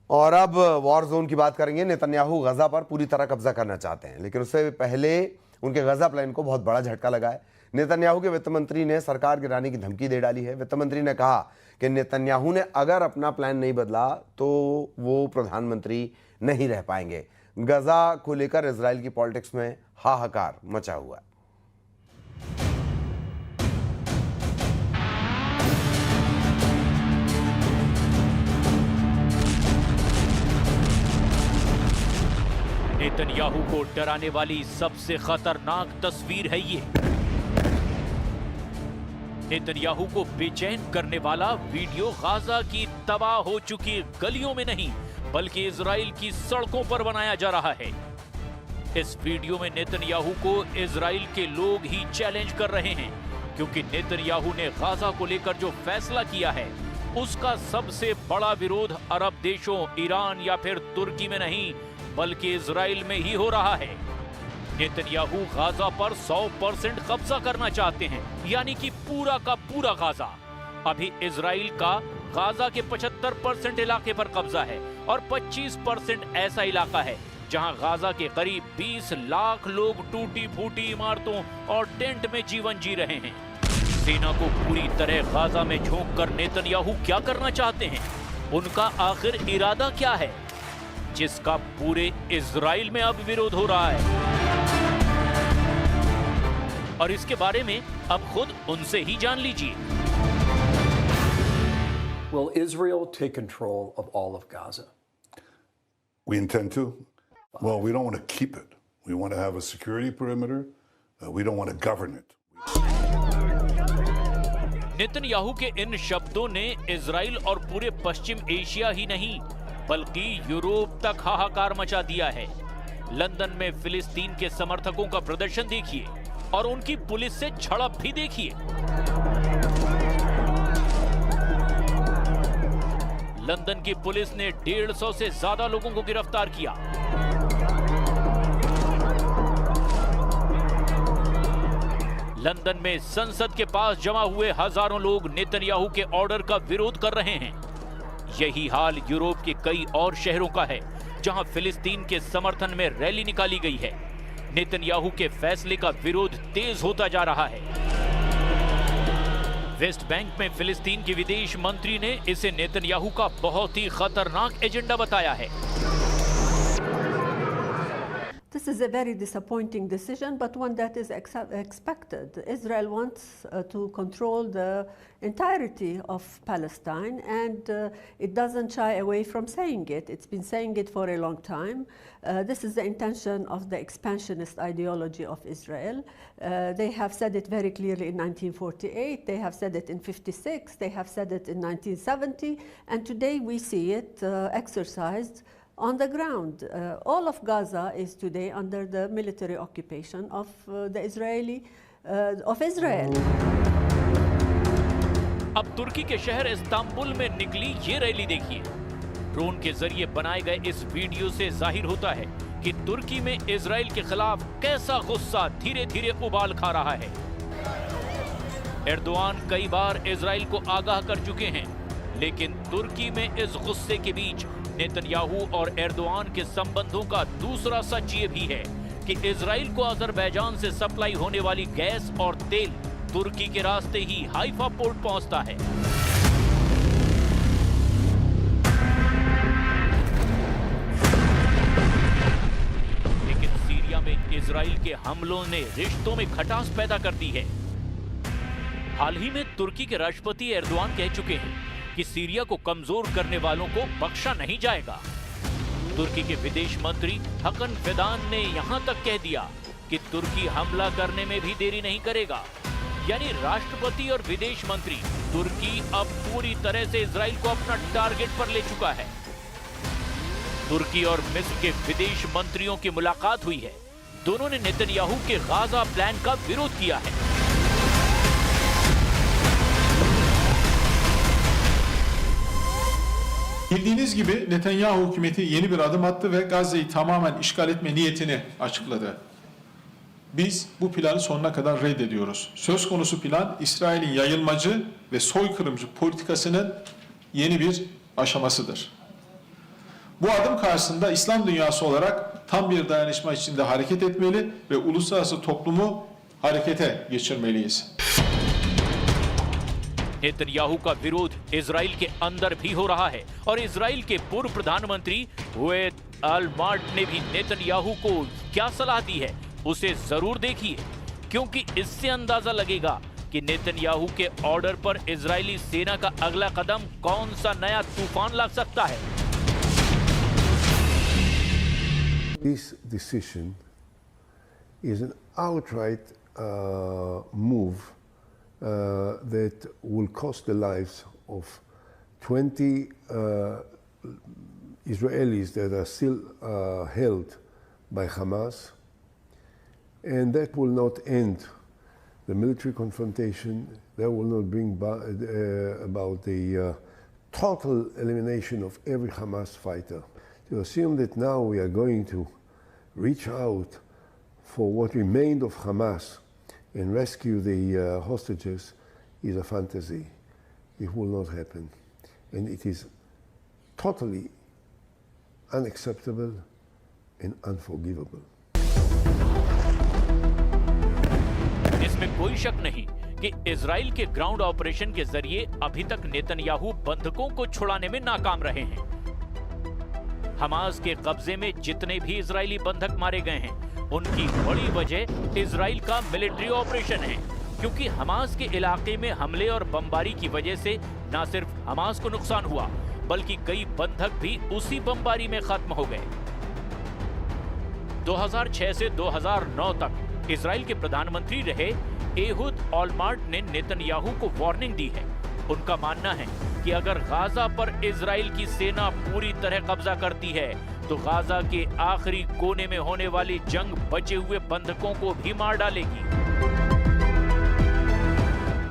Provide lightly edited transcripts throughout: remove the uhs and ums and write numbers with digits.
और अब war zone की बात करेंगे। नेतन्याहू गजा पर पूरी तरह कब्जा करना चाहते हैं, लेकिन उससे पहले उनके गजा प्लान को बहुत बड़ा झटका लगा है। नेतन्याहू के वित्त मंत्री ने सरकार गिराने की धमकी दे डाली है। वित्त मंत्री ने कहा कि नेतन्याहू ने अगर अपना प्लान नहीं बदला तो वो प्रधानमंत्री नहीं रह पाएंगे। गजा को लेकर इजराइल की पॉलिटिक्स में हाहाकार मचा हुआ है। नेतन्याहू को डराने वाली सबसे खतरनाक तस्वीर है ये। नेतन्याहू को बेचैन करने वाला वीडियो गाजा की तबाह हो चुकी गलियों में नहीं बल्कि इजराइल की सड़कों पर बनाया जा रहा है। इस वीडियो में नेतन्याहू को इजराइल के लोग ही चैलेंज कर रहे हैं, क्योंकि नेतन्याहू ने गाजा को लेकर जो फैसला किया है उसका सबसे बड़ा विरोध अरब देशों ईरान या फिर तुर्की में नहीं बल्कि इजराइल में ही हो रहा है। नेतन्याहू गाजा पर 100% कब्जा करना चाहते हैं, यानी कि पूरा का पूरा गाजा। अभी इजराइल का गाजा के 75% इलाके पर कब्जा है और 25% ऐसा इलाका है जहां गाजा के करीब 20 लाख लोग टूटी फूटी इमारतों और टेंट में जीवन जी रहे हैं। सेना को पूरी तरह गाजा में झोंककर नेतन्याहू क्या करना चाहते हैं? उनका आखिर इरादा क्या है, जिसका पूरे इजराइल में अब विरोध हो रहा है? और इसके बारे में अब खुद उनसे ही जान लीजिए। Will Israel take control of all of Gaza? We intend to. Well, we don't want to keep it. We want to have a security perimeter. We don't want to govern it. Netanyahu के इन शब्दों ने Israel और पूरे पश्चिम Asia ही नहीं बल्कि Europe तक हाहाकार मचा दिया है। लंदन में फिलिस्तीन के समर्थकों का प्रदर्शन देखिए और उनकी पुलिस से झड़प भी देखिए। लंदन की पुलिस ने 150 से ज्यादा लोगों को गिरफ्तार किया। लंदन में संसद के पास जमा हुए हजारों लोग नेतन्याहू के ऑर्डर का विरोध कर रहे हैं। यही हाल यूरोप के कई और शहरों का है, जहां फिलिस्तीन के समर्थन में रैली निकाली गई है। नेतन्याहू के फैसले का विरोध तेज होता जा रहा है। वेस्ट बैंक में फिलिस्तीन के विदेश मंत्री ने इसे नेतन्याहू का बहुत ही खतरनाक एजेंडा बताया है। This is a very disappointing decision, but one that is expected. Israel wants to control the entirety of Palestine, and it doesn't shy away from saying it. It's been saying it for a long time. This is the intention of the expansionist ideology of Israel. They have said it very clearly in 1948, they have said it in 56, they have said it in 1970, and today we see it exercised on the ground. All of Gaza is today under the military occupation of Israel. अब तुर्की के शहर Istanbul में निकली ये rally देखिए। Drone के जरिए बनाए गए इस वीडियो से जाहिर होता है कि तुर्की में इजराइल के खिलाफ कैसा गुस्सा धीरे धीरे उबाल खा रहा है। एर्दोआन कई बार इजराइल को आगाह कर चुके हैं, लेकिन तुर्की में इस गुस्से के बीच नेतन्याहू और एर्दोआन के संबंधों का दूसरा सच ये भी है कि इजराइल को अजरबैजान से सप्लाई होने वाली गैस और तेल तुर्की के रास्ते ही हाइफा पोर्ट पहुंचता है। लेकिन सीरिया में इजराइल के हमलों ने रिश्तों में खटास पैदा कर दी है। हाल ही में तुर्की के राष्ट्रपति एर्दोआन कह चुके हैं कि सीरिया को कमजोर करने वालों को बख्शा नहीं जाएगा। तुर्की के विदेश मंत्री हकन फिदान ने यहां तक कह दिया कि तुर्की हमला करने में भी देरी नहीं करेगा। यानी राष्ट्रपति और विदेश मंत्री तुर्की अब पूरी तरह से इजराइल को अपना टारगेट पर ले चुका है। तुर्की और मिस्र के विदेश मंत्रियों की मुलाकात हुई है। दोनों ने नेतन्याहू के गाजा प्लान का विरोध किया है। Bildiğiniz gibi Netanyahu hükümeti yeni bir adım attı ve Gazze'yi tamamen işgal etme niyetini açıkladı. Biz bu planı sonuna kadar reddediyoruz. Söz konusu plan İsrail'in yayılmacı ve soykırımcı politikasının yeni bir aşamasıdır. Bu adım karşısında İslam dünyası olarak tam bir dayanışma içinde hareket etmeli ve uluslararası toplumu harekete geçirmeliyiz. Netanyahu का विरोध Israel के अंदर भी हो रहा है और Israel के पूर्व प्रधानमंत्री हुएद अल-मार्ट ने भी नेतन्याहू को क्या सलाह दी है उसे जरूर देखिए, क्योंकि इससे अंदाजा लगेगा कि नेतन्याहू के ऑर्डर पर इजरायली सेना का अगला कदम कौन सा नया तूफान ला सकता है। This decision is an outright move that will cost the lives of 20 Israelis that are still held by Hamas, and that will not end the military confrontation. That will not bring about the total elimination of every Hamas fighter. To assume that now we are going to reach out for what remained of Hamas and rescue the hostages is a fantasy. It will not happen. And it is totally unacceptable and unforgivable. इसमें कोई शक नहीं कि Israel के ground operation के जरिए अभी तक नेतन्याहू बंधकों को छुड़ाने में नाकाम रहे हैं। हमास के कब्जे में जितने भी इजरायली बंधक मारे गए हैं, उनकी बड़ी वजह इजराइल का मिलिट्री ऑपरेशन है, क्योंकि हमास के इलाके में हमले और बमबारी की वजह से न सिर्फ हमास को नुकसान हुआ, बल्कि कई बंधक भी उसी बमबारी में खत्म हो गए। 2006 से 2009 तक इजराइल के प्रधानमंत्री रहे एहुद ऑलमार्ट ने नेतन्याहू को वार्निंग दी है। उनका मानना है कि अगर गाजा पर इजराइल की सेना पूरी तरह कब्जा करती है तो गाजा के आखिरी कोने में होने वाली जंग बचे हुए बंधकों को भी मार डालेगी।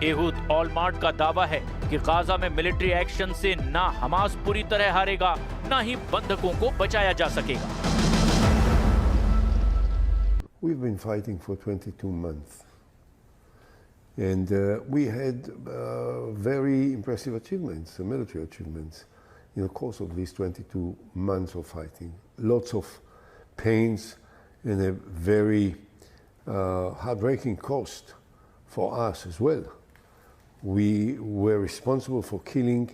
एहुद ऑलमार्ट का दावा है कि गाजा में मिलिट्री एक्शन से ना हमास पूरी तरह हारेगा, ना ही बंधकों को बचाया जा सकेगा। We've been fighting for 22 months. And we had very impressive achievements, military achievements, in the course of these 22 months of fighting. Lots of pains and a very heartbreaking cost for us as well. We were responsible for killing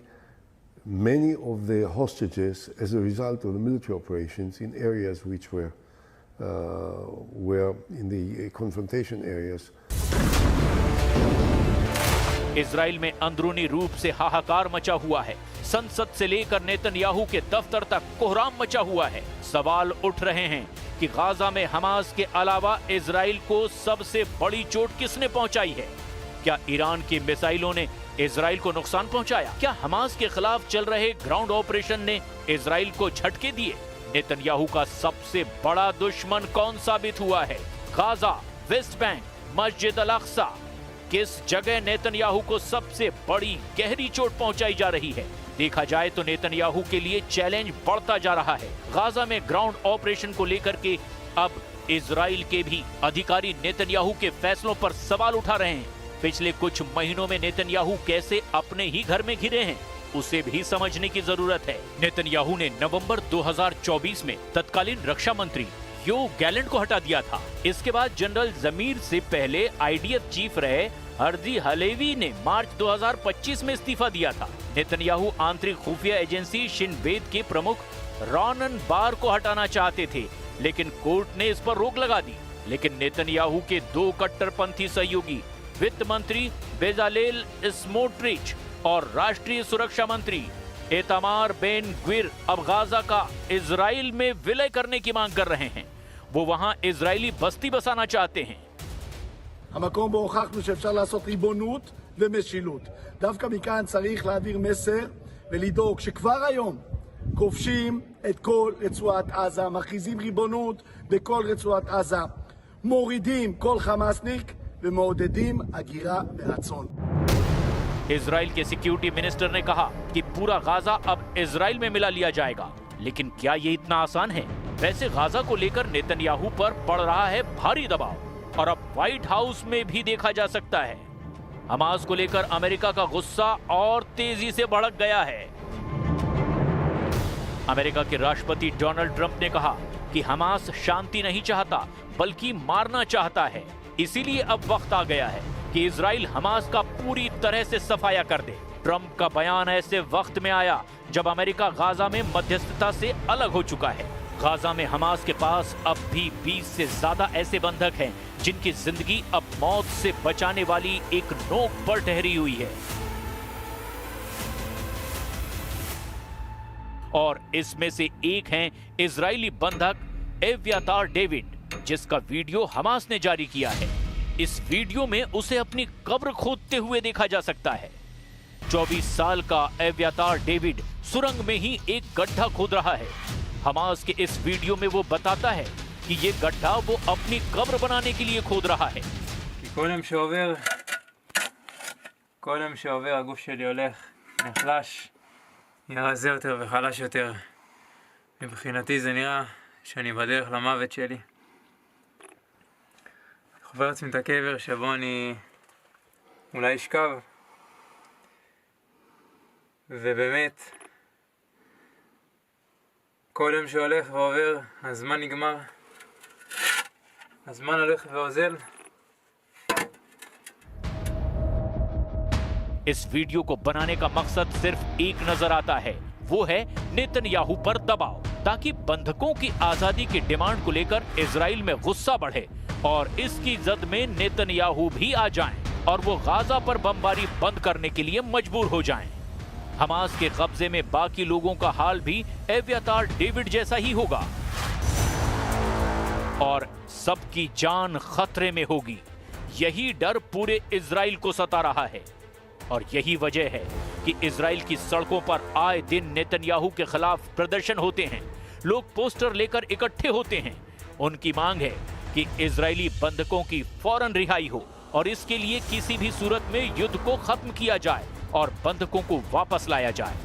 many of the hostages as a result of the military operations in areas which were in the confrontation areas. Israel में अंदरूनी रूप से हाहाकार मचा हुआ है। संसद से लेकर नेतन्याहू के दफ्तर तक कोहराम मचा हुआ है। सवाल उठ रहे हैं कि गाजा में हमास के अलावा इजराइल को सबसे बड़ी चोट किसने पहुंचाई है? क्या ईरान की मिसाइलों ने इजराइल को नुकसान पहुंचाया? क्या हमास के खिलाफ चल रहे ग्राउंड ऑपरेशन ने इजराइल को झटके दिए? नेतन्याहू का सबसे बड़ा दुश्मन कौन साबित हुआ है? गाजा, वेस्ट बैंक, मस्जिद अल अक्सा, किस जगह नेतन्याहू को सबसे बड़ी गहरी चोट पहुंचाई जा रही है? देखा जाए तो नेतन्याहू के लिए चैलेंज बढ़ता जा रहा है। गाजा में ग्राउंड ऑपरेशन को लेकर के अब इजराइल के भी अधिकारी नेतन्याहू के फैसलों पर सवाल उठा रहे हैं। पिछले कुछ महीनों में नेतन्याहू कैसे अपने ही घर में घिरे हैं, उसे भी समझने की जरूरत है। नेतन्याहू ने नवंबर 2024 में तत्कालीन रक्षा मंत्री योव गैलेंट को हटा दिया था। इसके बाद जनरल जमीर से पहले आईडीएफ चीफ रहे हर्जी हलेवी ने मार्च 2025 में इस्तीफा दिया था। नेतन्याहू आंतरिक खुफिया एजेंसी शिन बेत के प्रमुख रॉनन बार को हटाना चाहते थे, लेकिन कोर्ट ने इस पर रोक लगा दी। लेकिन नेतन्याहू के दो कट्टरपंथी सहयोगी वित्त मंत्री बेजालेल स्मोट्रिच और राष्ट्रीय सुरक्षा मंत्री इतामार बेन ग्विर अब गाजा का इजराइल में विलय करने की मांग कर रहे हैं। वो वहां इजरायली बस्ती बसाना चाहते हैं। המקום בו הוכחנו שאפשר לעשות ריבונות ומשילות. דווקא מכאן צריך להעביר מסר ולדאוג שכבר היום כובשים את כל רצועת עזה, מכריזים ריבונות בכל רצועת עזה, מורידים כל חמאסניק ומעודדים הגירה ברצון. इजराइल के सिक्योरिटी मिनिस्टर ने कहा कि पूरा गाजा अब इजराइल में मिला लिया जाएगा, लेकिन क्या ये इतना आसान है? वैसे गाजा को लेकर नेतन्याहू पर पड़ रहा है भारी दबाव और अब व्हाइट हाउस में भी देखा जा सकता है। हमास को लेकर अमेरिका का गुस्सा और तेजी से भड़क गया है। अमेरिका के राष्ट्रपति डोनाल्ड ट्रंप ने कहा कि हमास शांति नहीं चाहता बल्कि मारना चाहता है। इसीलिए अब वक्त आ गया है कि इजराइल हमास का पूरी तरह से सफाया कर दे। ट्रंप का बयान ऐसे वक्त में आया जब अमेरिका गाजा में मध्यस्थता से अलग हो चुका है। गाजा में हमास के पास अब भी 20 से ज्यादा ऐसे बंधक हैं जिनकी जिंदगी अब मौत से बचाने वाली एक नोक पर ठहरी हुई है। और इसमें से एक हैं इजरायली बंधक एव्यातार डेविड, जिसका वीडियो हमास ने जारी किया है। इस वीडियो में उसे अपनी कब्र खोदते हुए देखा जा सकता है। 24 साल का एव्यातार डेविड सुरंग में ही एक गड्ढा खोद रहा है। हमास के इस वीडियो में वो बताता है कि ये गड्ढा वो अपनी कब्र बनाने के लिए खोद रहा है। כל יום שעובר הגוף שלי הולך נחלש, נראה זה יותר וחלש יותר. מבחינתי זה נראה שאני בדרך למוות שלי. חובר לעצמי את הקבר שבו אני אולי אשכב, ובאמת כל יום שהולך ועובר הזמן נגמר, הזמן הולך ואוזל. इस वीडियो को बनाने का मकसद सिर्फ एक नजर आता है, वो है नेतन्याहू पर दबाव, ताकि बंधकों की आजादी की डिमांड को लेकर इजराइल में गुस्सा बढ़े और इसकी जद में नेतन्याहू भी आ जाएं और वो गाजा पर बमबारी बंद करने के लिए मजबूर हो जाएं। हमास के कब्जे में बाकी लोगों का हाल भी एव्यातार डेविड जैसा ही होगा और सबकी जान खतरे में होगी। यही डर पूरे इजराइल को सता रहा है और यही वजह है कि इजराइल की सड़कों पर आए दिन नेतन्याहू के खिलाफ प्रदर्शन होते हैं। लोग पोस्टर लेकर इकट्ठे होते हैं। उनकी मांग है कि इजरायली बंधकों की फौरन रिहाई हो और इसके लिए किसी भी सूरत में युद्ध को खत्म किया जाए और बंधकों को वापस लाया जाए।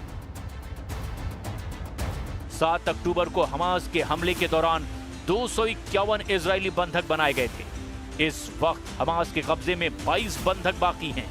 7 अक्टूबर को हमास के हमले के दौरान 251 इजरायली बंधक बनाए गए थे। इस वक्त हमास के कब्जे में 22 बंधक बाकी हैं।